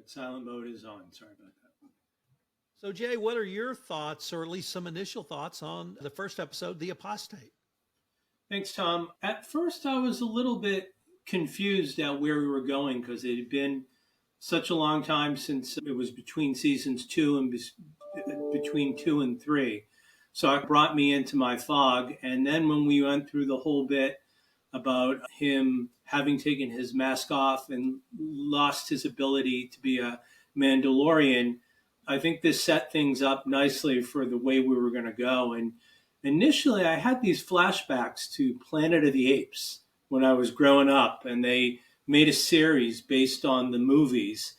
Silent mode is on. Sorry about that. So, Jay, what are your thoughts, or at least some initial thoughts, on the first episode, The Apostate? Thanks, Tom. At first, I was a little bit confused at where we were going because it had been such a long time since it was between seasons two and between 2 and 3. So it brought me into my fog. And then when we went through the whole bit about him having taken his mask off and lost his ability to be a Mandalorian, I think this set things up nicely for the way we were going to go. And initially, I had these flashbacks to Planet of the Apes when I was growing up, and they made a series based on the movies.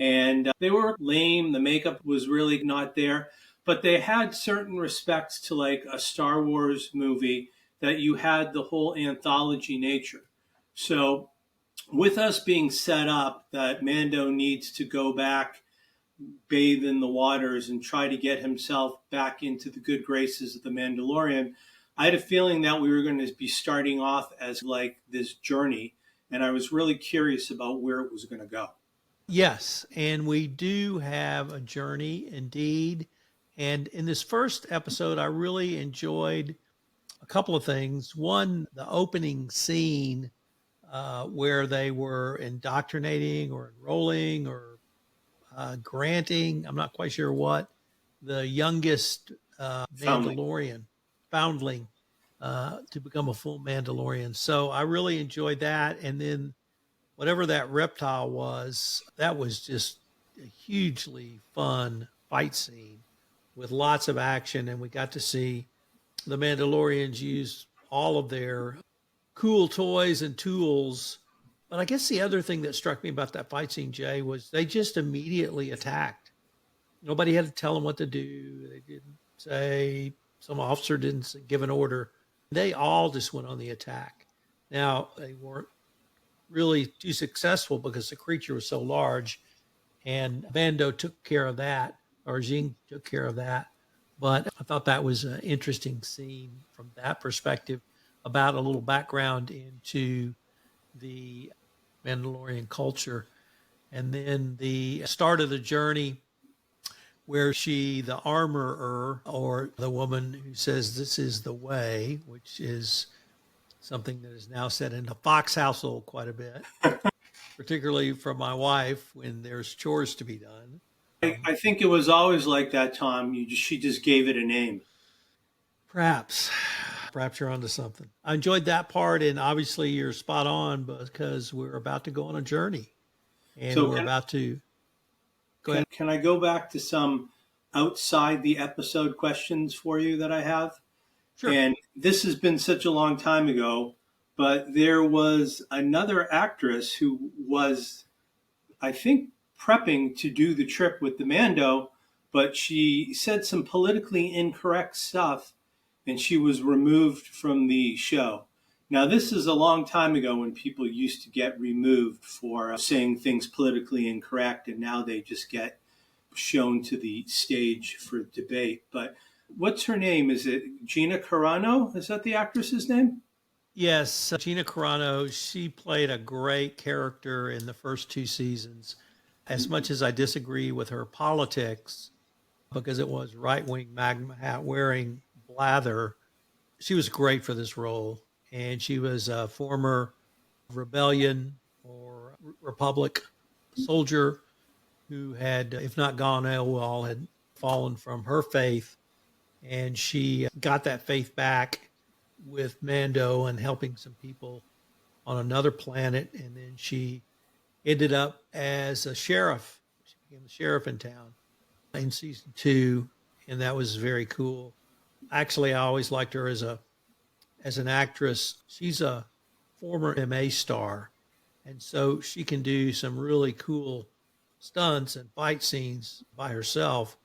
And they were lame. The makeup was really not there, but they had certain respects to like a Star Wars movie, that you had the whole anthology nature. So with us being set up that Mando needs to go back, bathe in the waters, and try to get himself back into the good graces of the Mandalorian, I had a feeling that we were going to be starting off as like this journey. And I was really curious about where it was going to go. Yes, and we do have a journey indeed. And in this first episode, I really enjoyed a couple of things. One, the opening scene where they were indoctrinating or enrolling or granting, I'm not quite sure what, the youngest Mandalorian, foundling, to become a full Mandalorian. So I really enjoyed that. And then whatever that reptile was, that was just a hugely fun fight scene with lots of action. And we got to see the Mandalorians use all of their cool toys and tools. But I guess the other thing that struck me about that fight scene, Jay, was they just immediately attacked. Nobody had to tell them what to do. They didn't say, some officer didn't give an order. They all just went on the attack. Now, they weren't really too successful because the creature was so large, and Mando took care of that, or Jing took care of that. But I thought that was an interesting scene from that perspective, about a little background into the Mandalorian culture. And then the start of the journey where the armorer, or the woman who says this is the way, which is something that is now said in the Fox household quite a bit, particularly from my wife when there's chores to be done. I think it was always like that, Tom. She just gave it a name. Perhaps you're onto something. I enjoyed that part, and obviously you're spot on because we're about to go on a journey, and so we're about to go ahead. Can I go back to some outside the episode questions for you that I have? Sure. And this has been such a long time ago, but there was another actress who was, I think, prepping to do the trip with the Mando, but she said some politically incorrect stuff, and she was removed from the show. Now, this is a long time ago when people used to get removed for saying things politically incorrect, and now they just get shown to the stage for debate. But what's her name? Is it Gina Carano? Is that the actress's name? Yes, Gina Carano. She played a great character in the first 2 seasons. As much as I disagree with her politics, because it was right-wing magma hat wearing blather, she was great for this role. And she was a former rebellion or republic soldier who had, if not gone AWOL, had fallen from her faith. And she got that faith back with Mando and helping some people on another planet. And then she ended up as a sheriff. She became the sheriff in town in season 2, and that was very cool. Actually, I always liked her as an actress. She's a former MA star, and so she can do some really cool stunts and fight scenes by herself.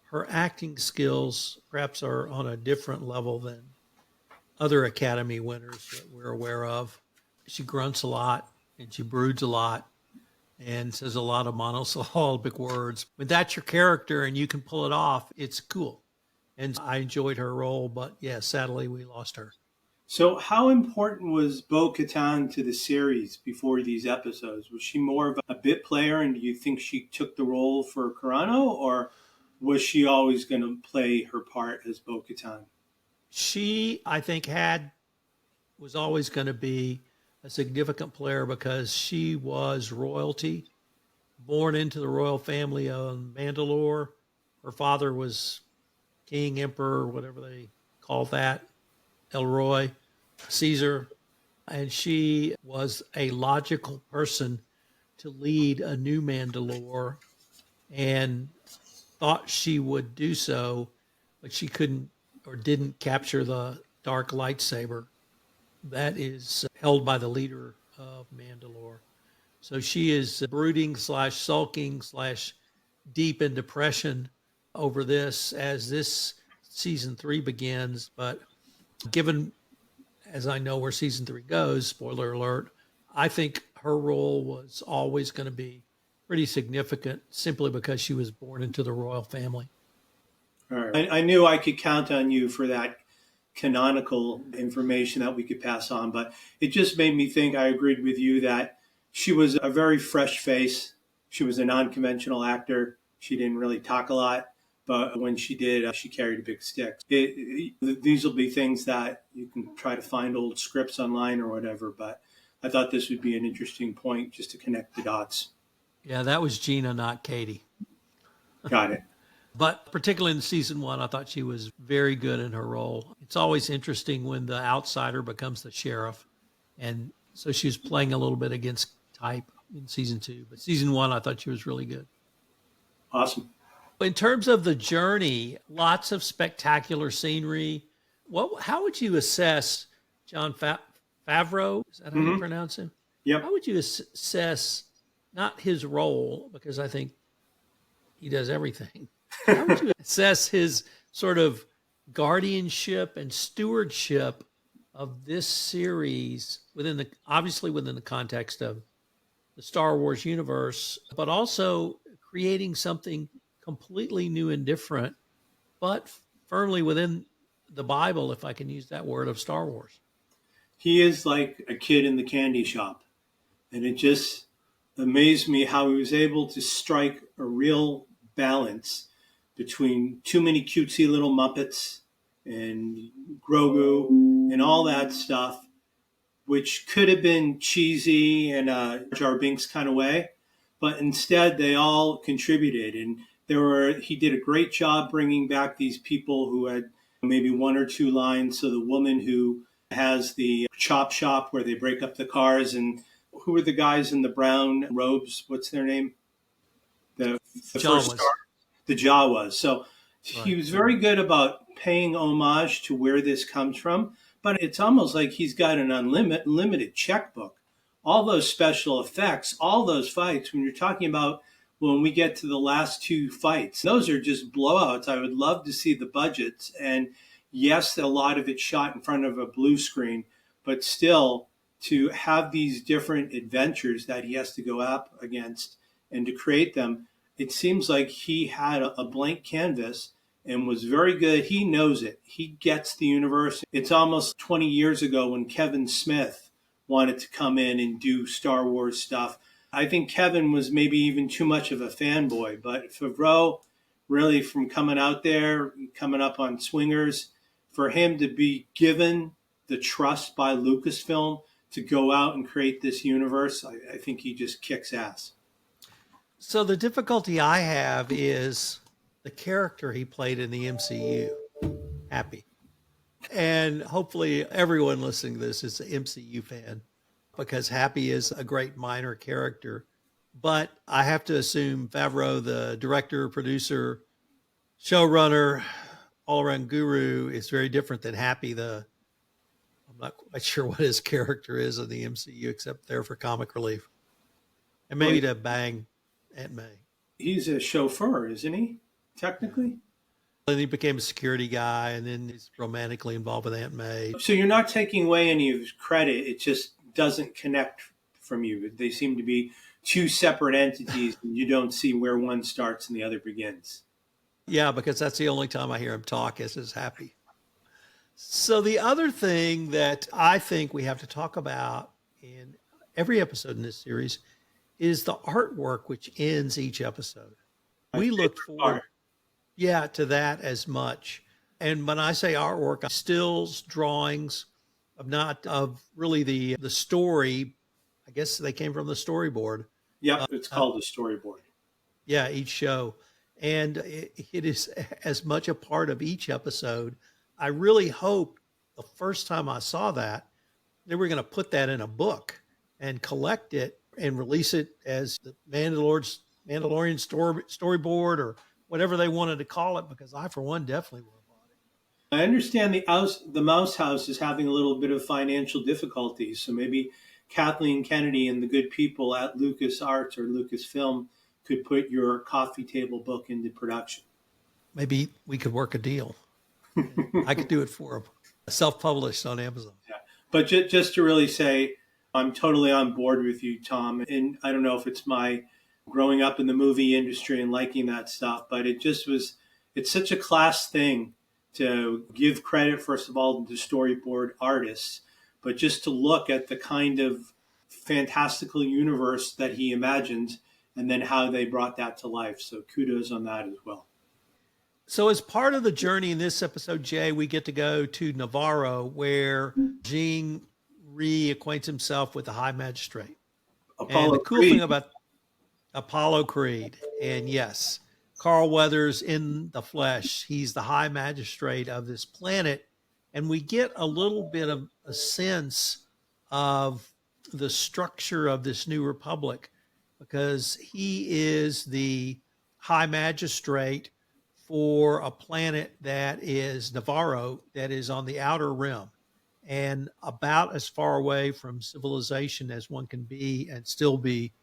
Her acting skills perhaps are on a different level than other Academy winners that we're aware of. She grunts a lot and she broods a lot and says a lot of monosyllabic words. When that's your character and you can pull it off, it's cool. And I enjoyed her role, but yeah, sadly we lost her. So, how important was Bo Katan to the series before these episodes? Was she more of a bit player, and do you think she took the role for Carano, or was she always going to play her part as Bo Katan? She, I think, was always going to be a significant player because she was royalty, born into the royal family of Mandalore. Her father was king, emperor, whatever they call that, Elroy, Caesar. And she was a logical person to lead a new Mandalore and thought she would do so, but she couldn't or didn't capture the dark lightsaber that is held by the leader of Mandalore. So she is brooding slash sulking slash deep in depression over this as this season 3 begins. But given, as I know where season 3 goes, spoiler alert, I think her role was always going to be pretty significant simply because she was born into the royal family. All right. I knew I could count on you for that canonical information that we could pass on, but it just made me think. I agreed with you that she was a very fresh face. She was a non-conventional actor. She didn't really talk a lot, but when she did, she carried a big stick. These will be things that you can try to find old scripts online or whatever, but I thought this would be an interesting point just to connect the dots. Yeah, that was Gina, not Katie. Got it. But particularly in season 1, I thought she was very good in her role. It's always interesting when the outsider becomes the sheriff. And so she was playing a little bit against type in season 2. But season 1, I thought she was really good. Awesome. In terms of the journey, lots of spectacular scenery. How would you assess John Favreau? Is that how you pronounce him? Yep. How would you assess not his role, because I think he does everything. How would you assess his sort of guardianship and stewardship of this series obviously within the context of the Star Wars universe, but also creating something completely new and different, but firmly within the Bible, if I can use that word, of Star Wars? He is like a kid in the candy shop. And it just amazed me how he was able to strike a real balance between too many cutesy little Muppets and Grogu and all that stuff, which could have been cheesy in a Jar Binks kind of way, but instead they all contributed. And he did a great job bringing back these people who had maybe one or two lines. So the woman who has the chop shop where they break up the cars, and who are the guys in the brown robes? What's their name? The first star, the Jawas. So he was very good about paying homage to where this comes from, but it's almost like he's got an unlimited checkbook. All those special effects, all those fights, when you're talking about when we get to the last two fights, those are just blowouts. I would love to see the budgets. And yes, a lot of it shot in front of a blue screen, but still to have these different adventures that he has to go up against and to create them, it seems like he had a blank canvas and was very good. He knows it. He gets the universe. It's almost 20 years ago when Kevin Smith wanted to come in and do Star Wars stuff. I think Kevin was maybe even too much of a fanboy, but Favreau, really from coming out there, coming up on Swingers, for him to be given the trust by Lucasfilm to go out and create this universe, I think he just kicks ass. So the difficulty I have is the character he played in the MCU, Happy. And hopefully everyone listening to this is an MCU fan, because Happy is a great minor character. But I have to assume Favreau, the director, producer, showrunner, all-around guru, is very different than Happy. I'm not quite sure what his character is in the MCU, except there for comic relief. And maybe to bang Aunt May. He's a chauffeur, isn't he? Technically? And he became a security guy, and then he's romantically involved with Aunt May. So you're not taking away any of his credit. It just doesn't connect from you. They seem to be two separate entities, and you don't see where one starts and the other begins. Yeah, because that's the only time I hear him talk is Happy. So the other thing that I think we have to talk about in every episode in this series is the artwork, which ends each episode. My We look favorite forward, part. yeah, to that as much. And when I say artwork, stills, drawings of not of really the story. I guess they came from the storyboard. Yep, it's Uh, called a storyboard. yeah, each show. And it is as much a part of each episode. I really hope the first time I saw that, they were going to put that in a book and collect it and release it as the Mandalorian storyboard or whatever they wanted to call it, because I, for one, definitely would have bought it. I understand the Mouse House is having a little bit of financial difficulties, so maybe Kathleen Kennedy and the good people at LucasArts or Lucasfilm could put your coffee table book into production. Maybe we could work a deal. I could do it for them, self-published on Amazon. Yeah. But just to really say, I'm totally on board with you, Tom. And I don't know if it's my growing up in the movie industry and liking that stuff, but it's such a class thing to give credit, first of all, to storyboard artists, but just to look at the kind of fantastical universe that he imagined and then how they brought that to life. So kudos on that as well. So as part of the journey in this episode, Jay, we get to go to Navarro, where Jean reacquaints himself with the High Magistrate. And the cool thing about Apollo Creed, and yes, Carl Weathers in the flesh, he's the High Magistrate of this planet. And we get a little bit of a sense of the structure of this new republic, because he is the High Magistrate for a planet that is Navarro, that is on the outer rim and about as far away from civilization as one can be and still be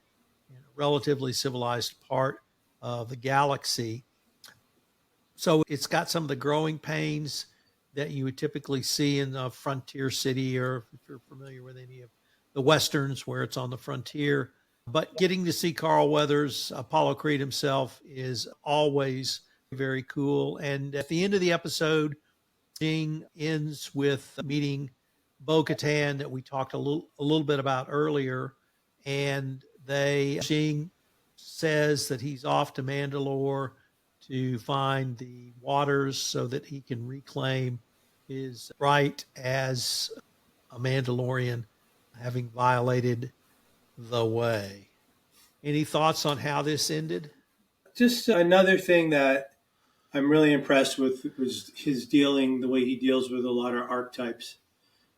in a relatively civilized part of the galaxy. So it's got some of the growing pains that you would typically see in a frontier city, or if you're familiar with any of the Westerns where it's on the frontier. But getting to see Carl Weathers, Apollo Creed himself, is always very cool. And at the end of the episode, Jean ends with meeting Bo-Katan that we talked a little bit about earlier. And Jean says that he's off to Mandalore to find the waters so that he can reclaim his right as a Mandalorian, having violated the way. Any thoughts on how this ended? Just another thing that I'm really impressed with was the way he deals with a lot of archetypes.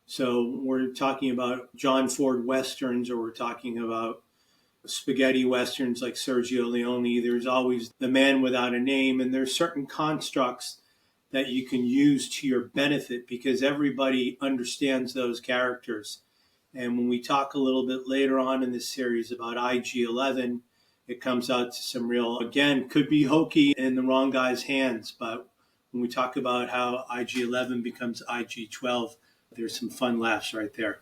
So we're talking about John Ford Westerns, or we're talking about spaghetti Westerns like Sergio Leone. There's always the man without a name, and there's certain constructs that you can use to your benefit because everybody understands those characters. And when we talk a little bit later on in this series about IG-11, it comes out to some real, again, could be hokey in the wrong guy's hands. But when we talk about how IG-11 becomes IG-12, there's some fun laughs right there.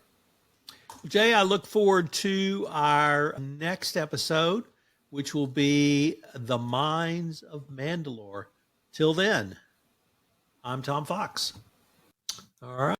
Jay, I look forward to our next episode, which will be The Mines of Mandalore. Till then, I'm Tom Fox. All right.